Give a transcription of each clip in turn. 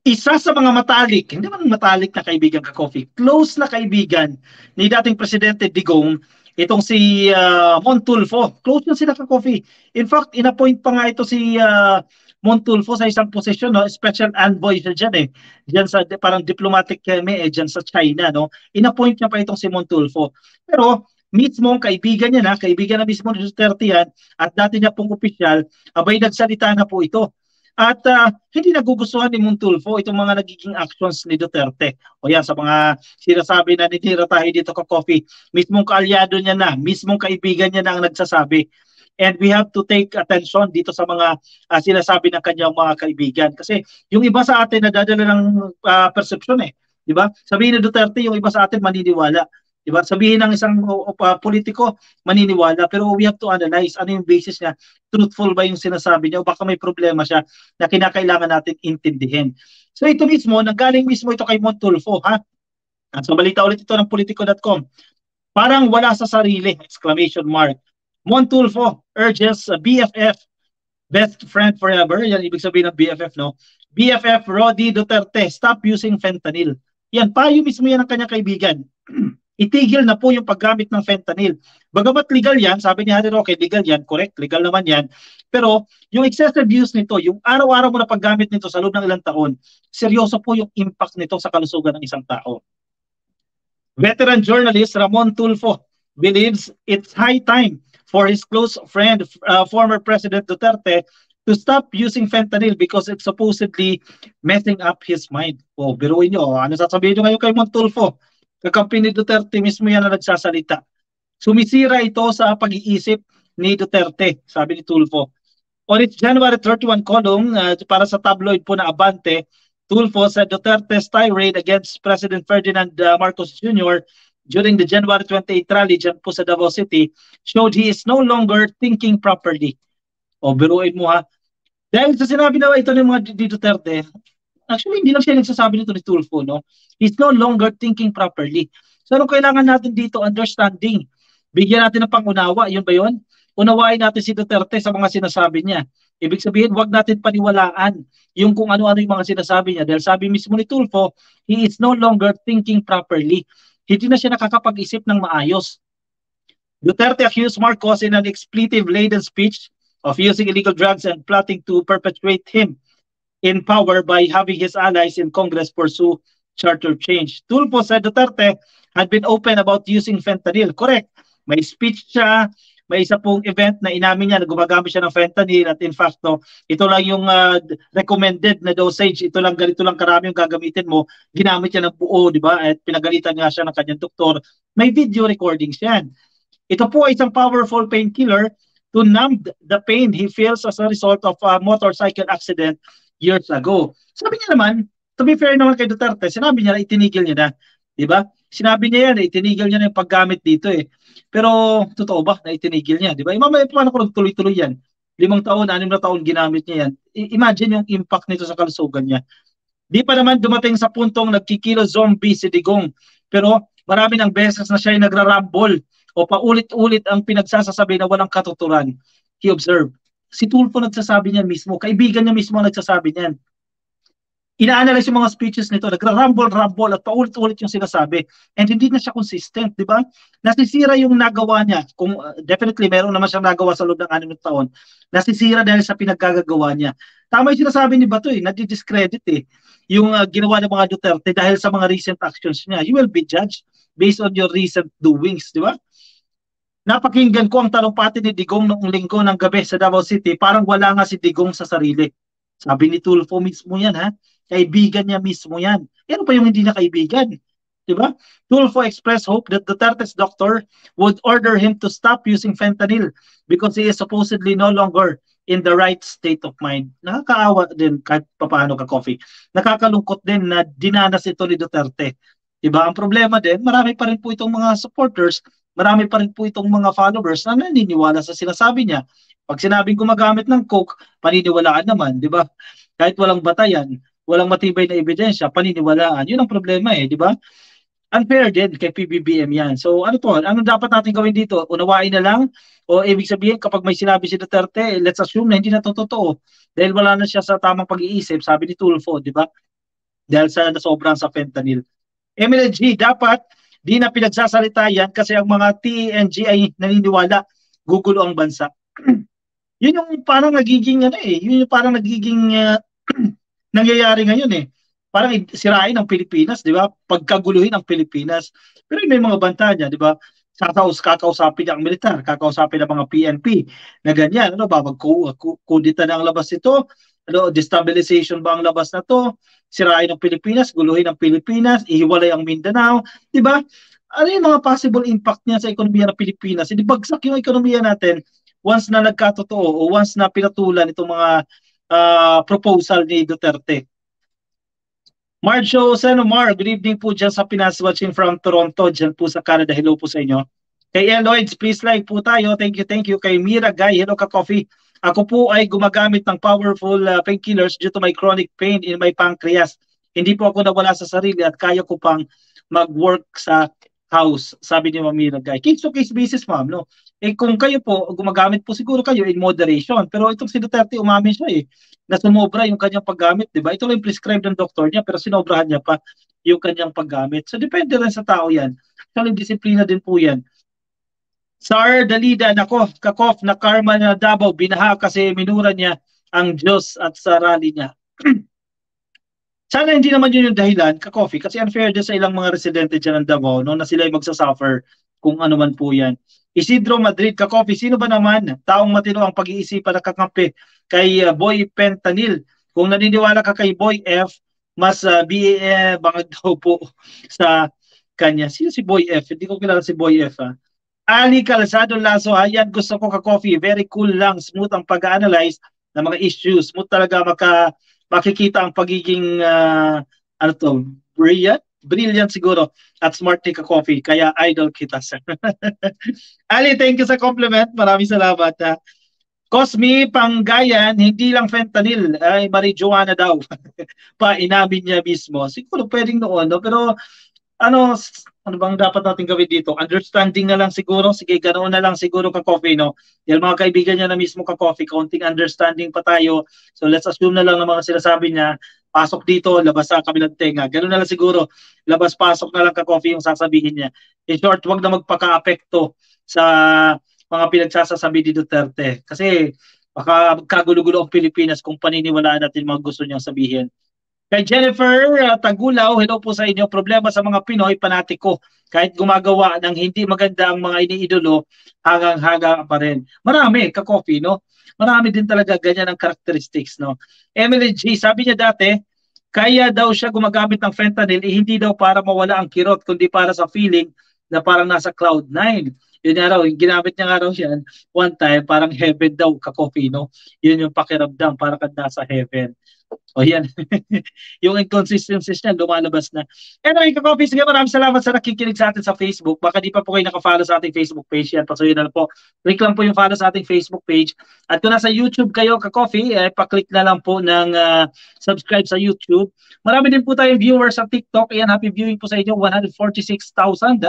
Isa sa mga matalik, hindi man matalik na kaibigan ka Coffee, close na kaibigan ni dating Presidente Digong, itong si Montulfo. Close na sila ka Coffee. In fact, inappoint pa nga ito si Montulfo sa isang posisyon, no? Special envoy siya dyan eh. Dyan sa parang diplomatic dyan sa China, no? Inappoint niya pa itong si Montulfo. Pero mismo kaibigan niya na, kaibigan na mismo ni Duterte yan, at dati niya pong opisyal, abay nagsalita na po ito. At hindi nagugustuhan ni Montulfo itong mga nagiging actions ni Duterte. O yan, sa mga sinasabi na nitira tayo dito ka Coffee, mismong kaalyado niya na, mismong kaibigan niya na ang nagsasabi. And we have to take attention dito sa mga sinasabi ng kanyang mga kaibigan. Kasi yung iba sa atin nadadala ng perception eh. Di ba? Sabihin ni Duterte, yung iba sa atin maniniwala. Diba? Sabihin ng isang politiko, maniniwala. Pero we have to analyze ano yung basis niya. Truthful ba yung sinasabi niya o baka may problema siya na kinakailangan natin intindihin. So ito mismo, nanggaling mismo ito kay Montulfo. Ha? At so balita ulit ito ng politico.com. Parang wala sa sarili! Exclamation mark. Montulfo urges BFF, best friend forever. Yan ibig sabihin ng BFF, no? BFF Rodi Duterte, stop using fentanyl. Yan, payo mismo yan ng kanyang kaibigan. Itigil na po yung paggamit ng fentanyl. Bagamat legal yan, sabi ni Harry Roque, legal yan, correct, legal naman yan. Pero yung excessive use nito, yung araw-araw mo na paggamit nito sa loob ng ilang taon, seryoso po yung impact nito sa kalusugan ng isang tao. Veteran journalist Ramon Tulfo believes it's high time for his close friend, former President Duterte, to stop using fentanyl because it's supposedly messing up his mind. O, biruin nyo, ano sasabihin nyo ngayon kay Montulfo? Kakampi ni Duterte mismo yan na nagsasalita. Sumisira ito sa pag-iisip ni Duterte, sabi ni Tulfo. On its January 31 column, para sa tabloid po na Abante, Tulfo said Duterte's tirade against President Ferdinand Marcos Jr. during the January 28 rally dyan po sa Davao City showed he is no longer thinking properly. O, biruin mo ha. Dahil sa sinabi na ito ng mga di Duterte, actually, hindi lang siya nagsasabi nito ni Tulfo, no? He's no longer thinking properly. So, anong kailangan natin dito? Understanding. Bigyan natin ng pangunawa. Yun ba yun? Unawain natin si Duterte sa mga sinasabi niya. Ibig sabihin, wag natin paniwalaan yung kung ano-ano yung mga sinasabi niya. Dahil sabi mismo ni Tulfo, he is no longer thinking properly. Hindi na siya nakakapag-isip ng maayos. Duterte accused Marcos in an expletive-laden speech of using illegal drugs and plotting to perpetuate him in power by having his allies in Congress pursue charter change. Tulfo said Duterte had been open about using fentanyl. Correct. May speech siya, may isa pong event na inamin niya na gumagamit siya ng fentanyl at in fact, no, ito lang yung recommended na dosage, ito lang, ganito lang karami yung gagamitin mo, ginamit niya ng buo, di ba? At pinagalitan nga siya ng kanyang doktor. May video recordings yan. Ito po ay isang powerful painkiller to numb the pain he feels as a result of a motorcycle accident years ago. Sabi niya naman, to be fair naman kay Duterte, sinabi niya na itinigil niya na. Diba? Sinabi niya yan, itinigil niya na yung paggamit dito eh. Pero, totoo ba na itinigil niya? Diba? Mamaya, paano kung tuloy-tuloy yan? 5 taon, 6 na taon ginamit niya yan. Imagine yung impact nito sa kalusugan niya. Di pa naman dumating sa puntong nagkikilo zombie si Digong. Pero, marami ng beses na siya ay nagrarambol o paulit-ulit ang pinagsasasabi na walang katuturan. He observed. Si Tulfo nagsasabi niyan mismo, kaibigan niya mismo nagsasabi niyan. Ina-analyze yung mga speeches nito, nagra-rumble at paulit-ulit yung sinasabi. And hindi na siya consistent, di ba? Nasisira yung nagawa niya. Kung definitely meron naman siyang nagawa sa loob ng 6 na taon. Nasisira dahil sa pinagkagagawa niya. Tama yung sinasabi ni Bato eh, nadi-discredit eh. Yung ginawa ng mga Duterte dahil sa mga recent actions niya. You will be judged based on your recent doings, di ba? Napakinggan ko ang talumpati ni Digong noong linggo ng gabi sa Davao City, parang wala nga si Digong sa sarili. Sabi ni Tulfo mismo yan ha, kaibigan niya mismo yan. Ano pa yung hindi na kaibigan? Diba? Tulfo expressed hope that Duterte's doctor would order him to stop using fentanyl because he is supposedly no longer in the right state of mind. Nakakaawa din kahit paano ka Coffee. Nakakalungkot din na dinanas ito ni Duterte. Diba? Ang problema din, marami pa rin po itong mga supporters, marami pa rin po itong mga followers na naniniwala sa sinasabi niya. Pag sinabing gumagamit ng coke, paniniwalaan naman, di ba? Kahit walang batayan, walang matibay na ebidensya, paniniwalaan. Yun ang problema eh, di ba? Unfair din kay PBBM yan. So ano to? Ano dapat natin gawin dito? Unawain na lang? O ibig sabihin kapag may sinabi si Duterte, let's assume na hindi na to totoo. Dahil wala na siya sa tamang pag-iisip, sabi ni Tulfo, di ba? dahil sa nasobrang sa fentanyl. Emily G, dapat di na pinagsasalita yan kasi ang mga TNG ay naniniwala gugulo ang bansa. Yun yung parang nagiging ano eh, yun yung parang nagiging nangyayari ngayon eh. Parang sirain ang Pilipinas, di ba? Pagkaguluhin ang Pilipinas. Pero may mga banta niya, di ba? Kakausapin niya ang militar, kakausapin ng mga PNP na ganyan. Ano ba? Kudita na ang labas ito? Ano, destabilization ba ang labas na to? Sirain ang Pilipinas, guluhin ang Pilipinas, ihiwalay ang Mindanao, di ba? Ano yung mga possible impact niya sa ekonomiya ng Pilipinas? Hindi bagsak yung ekonomiya natin once na nagkatotoo o once na pinatulan itong mga proposal ni Duterte. Marjo Senomar, good evening po dyan sa Pinas watching from Toronto, dyan po sa Canada. Hello po sa inyo. Kay Eloids, please like po tayo. Thank you, thank you. Kay Mira Guy, hello ka coffee. Ako po ay gumagamit ng powerful painkillers due to my chronic pain in my pancreas. Hindi po ako nawala sa sarili at kaya ko pang mag-work sa house, sabi ni Ma'am Mira Guy. Case to case basis, ma'am, no? Eh kung kayo po, gumagamit po siguro kayo in moderation. Pero itong si Duterte, umamin siya eh na sumobra yung kanyang paggamit, di ba? Ito lang yung prescribed ng doktor niya, pero sinobrahan niya pa yung kanyang paggamit. So, depende rin sa tao yan. Actually, disiplina din po yan. Sar Dalida, nako, kakof na karma na Davao, binaha kasi minura niya ang Diyos at sa rally niya. Sana hindi naman yun yung dahilan, ka-coffee, kasi unfair din sa ilang mga residente dyan ng Davao, no, na sila ay magsasuffer kung ano man po yan. Isidro Madrid, ka-coffee, sino ba naman taong matino ang pag-iisipan na kakampi kay Boy Pentanil? Kung naniniwala ka kay Boy F, mas bangag daw po sa kanya. Sino si Boy F? Hindi ko kilala si Boy F. Ha? Ali Calzado Lazo, ayan, gusto ko ka-coffee, very cool lang, smooth ang pag-analyze ng mga issues, smooth talaga makikita ang pagiging ano to, brilliant siguro at smart ni ka-coffee, kaya idol kita sir. Ali, thank you sa compliment, maraming salamat. Cosme Panggayan, hindi lang fentanyl, ay marijuana daw. Pa inamin niya mismo. Siguro pwedeng noon, no? Pero ano bang dapat natin gawin dito? Understanding na lang siguro. Sige, ganoon na lang siguro ka-coffee, no? Dahil mga kaibigan niya na mismo ka-coffee, kaunting understanding pa tayo. So let's assume na lang ng mga sinasabi niya, pasok dito, labas sa kabilang tenga. Ganoon na lang siguro, labas-pasok na lang ka-coffee yung sasabihin niya. In short, wag na magpaka-apekto sa mga pinagsasasabi ni Duterte. Kasi baka magkagulo-gulo ang Pilipinas kung paniniwalaan natin mga gusto niyang sabihin. Kay Jennifer Tagulaw, hello po sa inyo. Problema sa mga Pinoy, panatiko. Kahit gumagawa ng hindi maganda ang mga iniidolo, hanggang-haga pa rin. Marami, ka-coffee, no? Marami din talaga ganyan ang characteristics, no? Emily G, sabi niya dati, kaya daw siya gumagamit ng fentanyl, hindi daw para mawala ang kirot, kundi para sa feeling na parang nasa cloud 9. Yun nga raw, ginamit niya nga raw yan one time, parang heaven daw, ka-coffee, no? Yun yung pakiramdam, parang nasa heaven. O yan. Yung inconsistencies niya, lumalabas na. Anyway, ka-coffee, sige, maraming salamat sa nakikinig sa atin sa Facebook. Baka di pa po kayo nakafollow sa ating Facebook page. Yan, pasuyin na lang po. Click lang po yung follow sa ating Facebook page. At kung nasa YouTube kayo, ka-coffee, pa-click na lang po ng subscribe sa YouTube. Marami din po tayong viewers sa TikTok. Ayan, happy viewing po sa inyo. 146,000.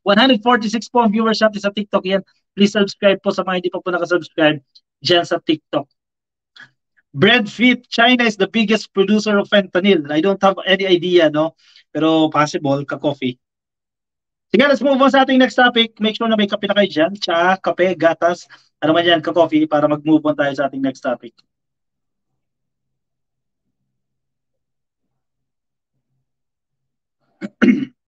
146 po ang viewers natin sa TikTok. Yan, please subscribe po sa mga hindi pa po nakasubscribe dyan sa TikTok. Breadfit, China is the biggest producer of fentanyl. I don't have any idea, no? Pero possible, ka-coffee. Sige, let's move on sa ating next topic. Make sure na may kape na kayo dyan. Tsa, kape, gatas, ano man yan, ka-coffee, para mag-move on tayo sa ating next topic.